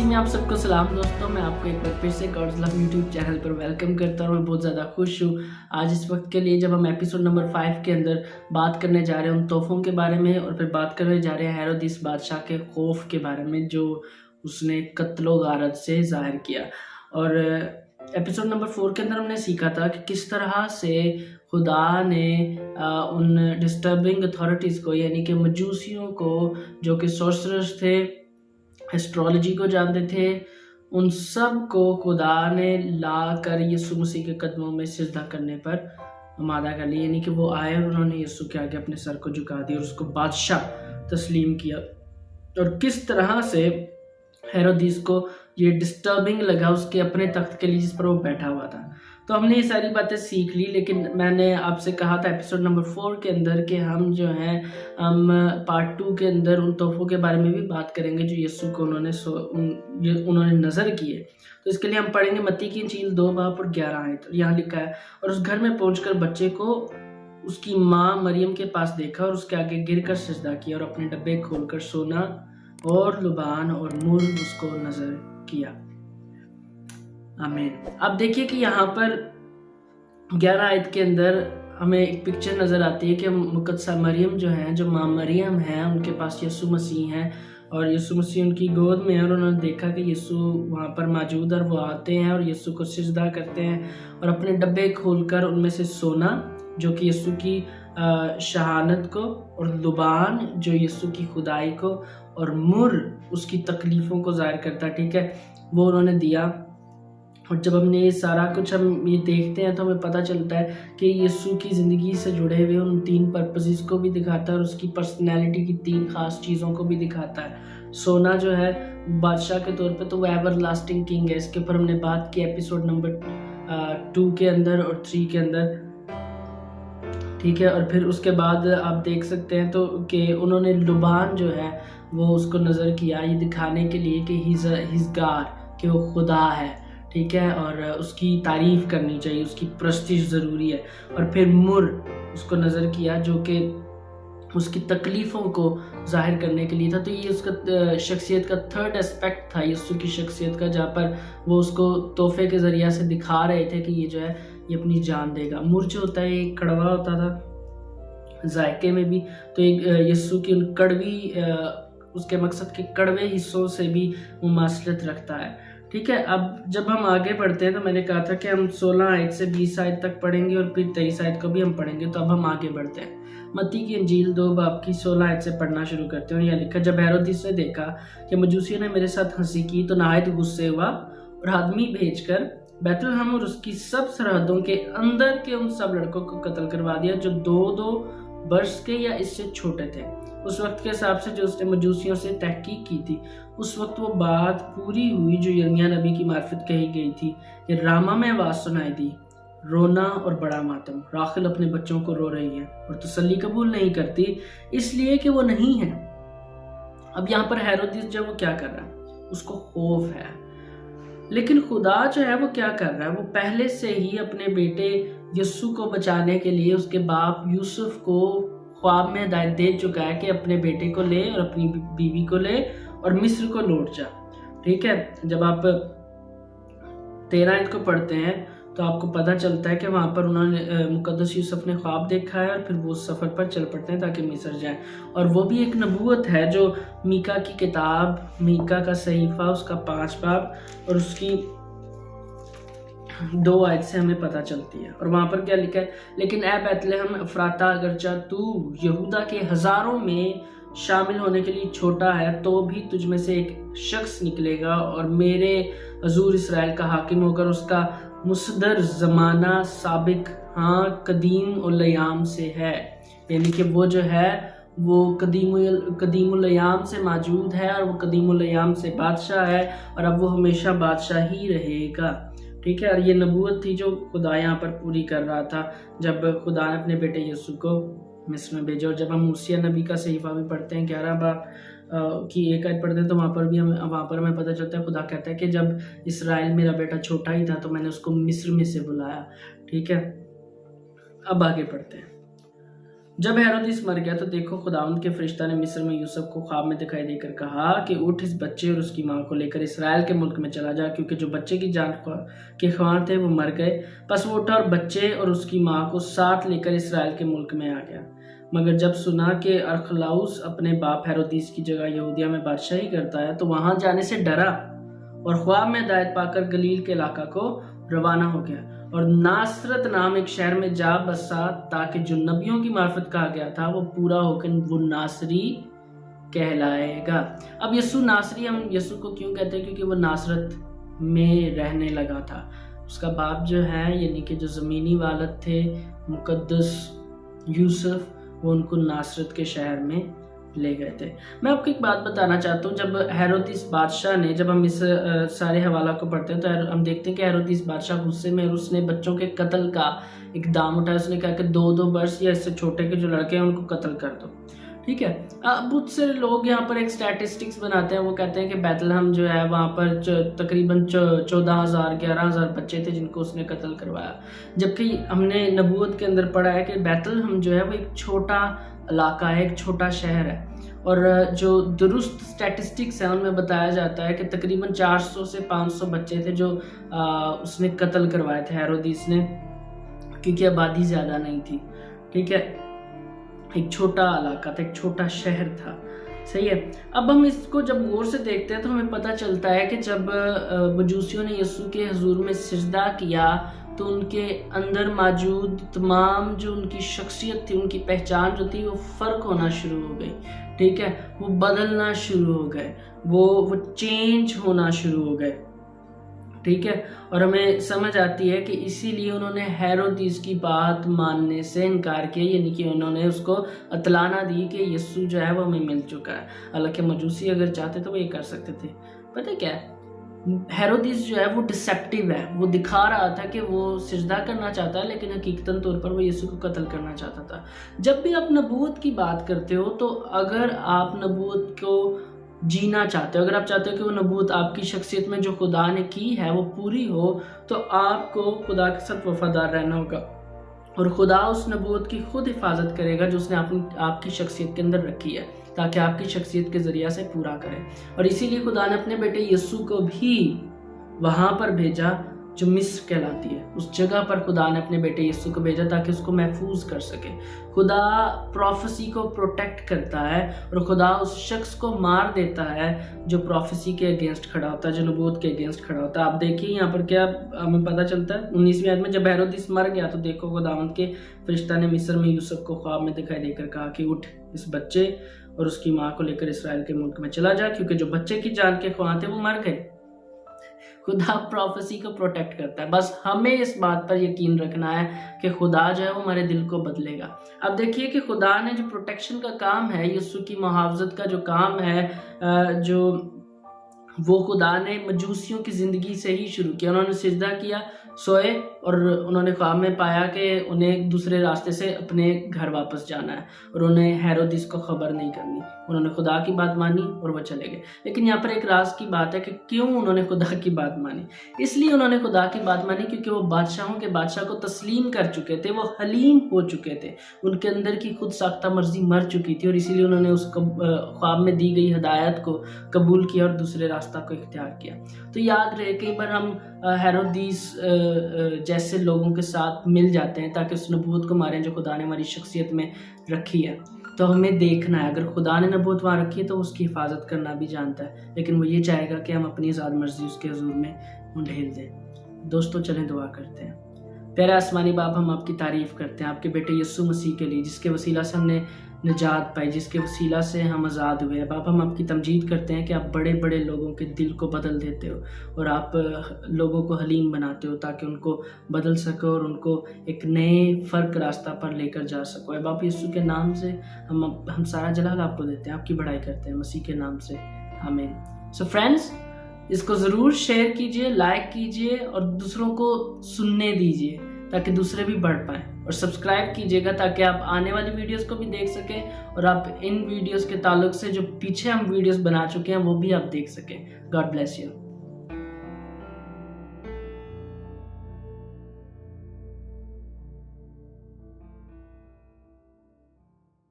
مسیح میں آپ سب کو سلام دوستوں، میں آپ کو ایک بار پھر سے گاڈز لو یوٹیوب چینل پر ویلکم کرتا ہوں اور میں بہت زیادہ خوش ہوں آج اس وقت کے لیے جب ہم ایپیسوڈ نمبر 5 کے اندر بات کرنے جا رہے ہیں ان تحفوں کے بارے میں، اور پھر بات کرنے جا رہے ہیں ہیرودیس بادشاہ کے خوف کے بارے میں جو اس نے قتل و غارت سے ظاہر کیا۔ اور ایپیسوڈ نمبر 4 کے اندر ہم نے سیکھا تھا کہ کس طرح سے خدا نے ان ڈسٹربنگ اتھارٹیز کو، یعنی کہ مجوسیوں کو جو کہ سورسررز تھے، ایسٹرالوجی کو جانتے تھے، ان سب کو خدا نے لا کر یسوع مسیح کے قدموں میں سجدہ کرنے پر آمادہ کر لیا، یعنی کہ وہ آئے اور انہوں نے یسوع کے آگے اپنے سر کو جھکا دیا اور اس کو بادشاہ تسلیم کیا۔ اور کس طرح سے ہیرودیس کو یہ ڈسٹربنگ لگا اس کے اپنے تخت کے لیے جس پر وہ بیٹھا ہوا تھا۔ تو ہم نے یہ ساری باتیں سیکھ لی، لیکن میں نے آپ سے کہا تھا ایپیسوڈ نمبر 4 کے اندر کہ ہم جو ہیں ہم پارٹ 2 کے اندر ان تحفوں کے بارے میں بھی بات کریں گے جو یسوع کو انہوں نے نظر کیے۔ تو اس کے لیے ہم پڑھیں گے متی کی انجیل 2 باب اور 11 آیت۔ یہاں لکھا ہے، اور اس گھر میں پہنچ کر بچے کو اس کی ماں مریم کے پاس دیکھا اور اس کے آگے گر کر سجدہ کیا اور اپنے ڈبے کھول کر سونا اور لبان اور مر اس کو نظر کیا۔ آمین۔ اب دیکھیے کہ یہاں پر 11 آیت کے اندر ہمیں ایک پکچر نظر آتی ہے کہ مقدسہ مریم جو ہیں، جو ماں مریم ہیں، ان کے پاس یسوع مسیح ہیں اور یسوع مسیح ان کی گود میں ہے، اور انہوں نے دیکھا کہ یسوع وہاں پر موجود ہے اور وہ آتے ہیں اور یسوع کو سجدہ کرتے ہیں اور اپنے ڈبے کھول کر ان میں سے سونا جو کہ یسوع کی شہانت کو، اور لبان جو یسوع کی خدائی کو، اور مر اس کی تکلیفوں کو ظاہر کرتا، ٹھیک ہے، وہ انہوں نے دیا۔ اور جب ہم نے یہ سارا کچھ ہم یہ دیکھتے ہیں تو ہمیں پتہ چلتا ہے کہ یسوع کی زندگی سے جڑے ہوئے ان 3 پرپسز کو بھی دکھاتا ہے اور اس کی پرسنالٹی کی 3 خاص چیزوں کو بھی دکھاتا ہے۔ سونا جو ہے بادشاہ کے طور پہ تو وہ ایور لاسٹنگ کنگ ہے، اس کے اوپر ہم نے بات کی ایپیسوڈ نمبر 2 کے اندر اور 3 کے اندر، ٹھیک ہے۔ اور پھر اس کے بعد آپ دیکھ سکتے ہیں تو کہ انہوں نے لبان جو ہے وہ اس کو نظر کیا، یہ دکھانے کے لیے کہ ہیز گاڈ، کہ وہ خدا ہے، ٹھیک ہے، اور اس کی تعریف کرنی چاہیے، اس کی پرستش ضروری ہے۔ اور پھر مر اس کو نظر کیا جو کہ اس کی تکلیفوں کو ظاہر کرنے کے لیے تھا۔ تو یہ اس کا شخصیت کا 3rd اسپیکٹ تھا یسوع کی شخصیت کا، جہاں پر وہ اس کو تحفے کے ذریعہ سے دکھا رہے تھے کہ یہ جو ہے یہ اپنی جان دے گا۔ مر جو ہوتا ہے یہ کڑوا ہوتا تھا ذائقے میں بھی، تو یسوع کی کڑوی اس کے مقصد کے کڑوے حصوں سے بھی مماثلت رکھتا ہے، ٹھیک ہے۔ اب جب ہم آگے بڑھتے ہیں تو میں نے کہا تھا کہ ہم 16 آیت سے 20 آیت تک پڑھیں گے اور پھر 23 آیت کو بھی ہم پڑھیں گے۔ تو اب ہم آگے بڑھتے ہیں، متی کی انجیل 2 باب کی 16 آیت سے پڑھنا شروع کرتے ہیں۔ یہ لکھا، جب ہیرودیس نے دیکھا کہ مجوسیوں نے میرے ساتھ ہنسی کی تو نہایت غصے ہوا اور آدمی بھیج کر بیت الحم اور اس کی سب سرحدوں کے اندر کے ان سب لڑکوں کو قتل کروا دیا جو 2 برس کے یا اس سے چھوٹے تھے، اس وقت کے حساب سے جو اس نے مجوسیوں سے تحقیق کی تھی۔ اس وقت وہ بات پوری ہوئی جو یرمیاہ نبی کی معرفت کہی گئی تھی کہ راما میں آواز سنائی دی، رونا اور بڑا ماتم، راخل اپنے بچوں کو رو رہی ہے اور تسلی قبول نہیں کرتی اس لیے کہ وہ نہیں ہے۔ اب یہاں پر ہیرودیس جو وہ کیا کر رہا ہے، اس کو خوف ہے، لیکن خدا جو ہے وہ کیا کر رہا ہے، وہ پہلے سے ہی اپنے بیٹے یسوع کو بچانے کے لیے اس کے باپ یوسف کو خواب میں ہدایت دے چکا ہے کہ اپنے بیٹے کو لے اور اپنی بیوی کو لے اور مصر کو لوٹ جا، ٹھیک ہے۔ جب آپ 13 آیت کو پڑھتے ہیں تو آپ کو پتہ چلتا ہے کہ وہاں پر انہوں نے مقدس یوسف نے خواب دیکھا ہے اور پھر وہ سفر پر چل پڑتے ہیں تاکہ مصر جائیں، اور وہ بھی ایک نبوت ہے جو میکا کی کتاب، میکا کا صحیفہ اس کا 5 باب اور اس کی 2 آیت سے ہمیں پتہ چلتی ہے۔ اور وہاں پر کیا لکھا ہے، لیکن اے بیت لحم افراطہ، اگرچہ تو یہودا کے ہزاروں میں شامل ہونے کے لیے چھوٹا ہے تو بھی تجھ میں سے ایک شخص نکلے گا اور میرے حضور اسرائیل کا حاکم ہو کر اس کا مصدر زمانہ سابق، ہاں قدیم الایام سے ہے، یعنی کہ وہ جو ہے وہ قدیم الایام سے موجود ہے اور وہ قدیم الایام سے بادشاہ ہے اور اب وہ ہمیشہ بادشاہ ہی رہے گا، ٹھیک ہے۔ اور یہ نبوت تھی جو خدا یہاں پر پوری کر رہا تھا جب خدا نے اپنے بیٹے یسوع کو مصر میں بھیجا۔ اور جب ہم موسیٰ نبی کا صحیفہ بھی پڑھتے ہیں 11 باب کی 1 آیت پڑھتے ہیں تو وہاں پر ہمیں پتہ چلتا ہے، خدا کہتا ہے کہ جب اسرائیل میرا بیٹا چھوٹا ہی تھا تو میں نے اس کو مصر میں سے بلایا، ٹھیک ہے۔ اب آگے پڑھتے ہیں، जब हेरोदिस मर गया तो देखो खुदावंद के फरिश्ता ने मिस्र में यूसुफ को ख्वाब में दिखाई देकर कहा कि उठ इस बच्चे और उसकी माँ को लेकर इसराइल के मुल्क में चला जा, क्योंकि जो बच्चे की जान के ख्वाह थे वो मर गए। बस वो उठा और बच्चे और उसकी माँ को साथ लेकर इसराइल के मुल्क में आ गया। मगर जब सुना कि अरखलाउस अपने बाप हेरोदिस की जगह यहूदिया में बादशाही करता है तो वहां जाने से डरा और ख्वाब में हिदायत पाकर गलील के इलाका को रवाना हो गया और नासरत नाम एक शहर में जा बसा, ताकि जो नबियों की मार्फत कहा गया था वो पूरा होकर वो नासरी कहलाएगा। अब यसु नासरी, हम यसु को क्यों कहते हैं? क्योंकि वो नासरत में रहने लगा था। उसका बाप जो है यानी कि जो ज़मीनी वालिद थे मुकद्दस यूसुफ, वो उनको नासरत के शहर में ले गए थे। मैं आपको एक बात बताना चाहता हूँ, जब हेरोदिस बादशाह ने, जब हम इस सारे हवाला को पढ़ते हैं तो हम देखते हैं कि हेरोदिस बादशाह गुस्से में उसने बच्चों के कत्ल का इकदाम उठाया। उसने कहा कि 2-2 वर्ष या इससे छोटे के जो लड़के हैं उनको कत्ल कर दो। ठीक है, अब बहुत से लोग यहाँ पर एक स्टैटिस्टिक्स बनाते हैं। वो कहते हैं कि बैतलहम जो है वहाँ पर तकरीबन 14,000-11,000 बच्चे थे जिनको उसने कत्ल करवाया, जबकि हमने नबूवत के अंदर पढ़ा है कि बैतलहम जो है वो एक छोटा इलाका है, एक छोटा शहर है। और जो दुरुस्त स्टैटिस्टिक्स हैं उनमें बताया जाता है कि तकरीबन 400 से 500 बच्चे थे जो उसने कत्ल करवाए थे हेरोदिस ने, क्योंकि आबादी ज़्यादा नहीं थी। ठीक है, एक छोटा इलाका था, एक छोटा शहर था। सही है। अब हम इसको जब गौर से देखते हैं तो हमें पता चलता है कि जब मजूसियों ने यीशु के हुजूर में सिजदा किया तो उनके अंदर मौजूद तमाम जो उनकी शख्सियत थी, उनकी पहचान जो थी वो फ़र्क होना शुरू हो गई। ठीक है, वो बदलना शुरू हो गए, वो चेंज होना शुरू हो गए। ठीक है, और हमें समझ आती है कि इसीलिए उन्होंने हेरोदिस की बात मानने से इनकार किया, यानी कि उन्होंने उसको अतलाना दी कि यीशु जो है वो हमें मिल चुका है। हालांकि मजूसी अगर चाहते तो वो ये कर सकते थे। पता है क्या है, हेरोदिस जो है वो डिसेप्टिव है। वो दिखा रहा था कि वो सिजदा करना चाहता है, लेकिन हकीकतन तौर पर वो यीशु को कत्ल करना चाहता था। जब भी आप नबूवत की बात करते हो तो अगर आप नबूवत को जीना चाहते हो, अगर आप चाहते हो कि वो नबूवत आपकी शख्सियत में जो खुदा ने की है वो पूरी हो, तो आपको खुदा के साथ वफादार रहना होगा और खुदा उस नबूवत की खुद हिफाजत करेगा जो उसने आपकी शख्सियत के अंदर रखी है, ताकि आपकी शख्सियत के ज़रिया से पूरा करे। और इसीलिए खुदा ने अपने बेटे यीशु को भी वहाँ पर भेजा जो मिस्र कहलाती है। उस जगह पर खुदा ने अपने बेटे यीशु को भेजा ताकि उसको महफूज कर सके। खुदा प्रोफेसी को प्रोटेक्ट करता है और खुदा उस शख्स को मार देता है जो प्रोफेसी के अगेंस्ट खड़ा होता है, जो नबूवत के अगेंस्ट खड़ा होता है। आप देखिए यहाँ पर क्या हमें पता चलता है 19वीं आयत में, जब हेरोदिस मर गया तो देखो खुदावंद के फरिश्ता ने मिस्र में यूसुफ को ख्वाब में दिखाई देकर कहा कि उठ, इस बच्चे और उसकी माँ को लेकर इसराइल के मुल्क में चला जा, क्योंकि जो बच्चे की जान के ख्वाह थे वो मर गए। खुदा प्रोफेसी को प्रोटेक्ट करता है। बस हमें इस बात पर यकीन रखना है कि खुदा जो है वो हमारे दिल को बदलेगा। अब देखिए कि खुदा ने जो प्रोटेक्शन का काम है, यीशु की मुहावजत का जो काम है, जो वो खुदा ने मजूसियों की ज़िंदगी से ही शुरू किया। उन्होंने सिजदा किया, सोए और उन्होंने ख्वाब में पाया कि उन्हें दूसरे रास्ते से अपने घर वापस जाना है और उन्हें हेरोदिस को खबर नहीं करनी। उन्होंने खुदा की बात मानी और वो चले गए। लेकिन यहाँ पर एक राज की बात है कि क्यों उन्होंने खुदा की बात मानी। इसलिए उन्होंने खुदा की बात मानी क्योंकि वो बादशाहों के बादशाह को तस्लीम कर चुके थे, वो हलीम हो चुके थे, उनके अंदर की खुद साख्ता मर्जी मर चुकी थी और इसीलिए उन्होंने उस ख्वाब में दी गई हदायत को कबूल किया और दूसरे रास्ता को इख्तियार किया। तो याद रहे, कई बार हम हेरोदिस जैसे लोगों के साथ मिल जाते हैं ताकि उस नबूवत को मारें जो खुदा ने हमारी शख्सियत में रखी है। तो हमें देखना है, अगर खुदा ने नबूवत वहाँ रखी है तो उसकी हिफाजत करना भी जानता है, लेकिन वो ये चाहेगा कि हम अपनी आज़ाद मर्जी उसके हुजूर में उंडेल दें। दोस्तों चलें दुआ करते हैं। प्यारे आसमानी बाप, हम आपकी तारीफ़ करते हैं आपके बेटे यीशु मसीह के लिए, जिसके वसीला से हमने निजात पाई, जिसके वसीला से हम आज़ाद हुए हैं। बाप, हम आपकी तमजीद करते हैं कि आप बड़े बड़े लोगों के दिल को बदल देते हो और आप लोगों को हलीम बनाते हो ताकि उनको बदल सको और उनको एक नए फ़र्क रास्ता पर लेकर जा सको। बाप, यीशु के नाम से हम सारा जलाल आपको देते हैं, आपकी बड़ाई करते हैं मसीह के नाम से, आमीन। सो फ्रेंड्स, इसको ज़रूर शेयर कीजिए, लाइक कीजिए और दूसरों को सुनने दीजिए ताकि दूसरे भी बढ़ पाएँ, और सब्सक्राइब कीजिएगा ताकि आप आने वाली वीडियोस को भी देख सकें और आप इन वीडियोस के ताल्लुक से जो पीछे हम वीडियोस बना चुके हैं वो भी आप देख सकें। God bless you.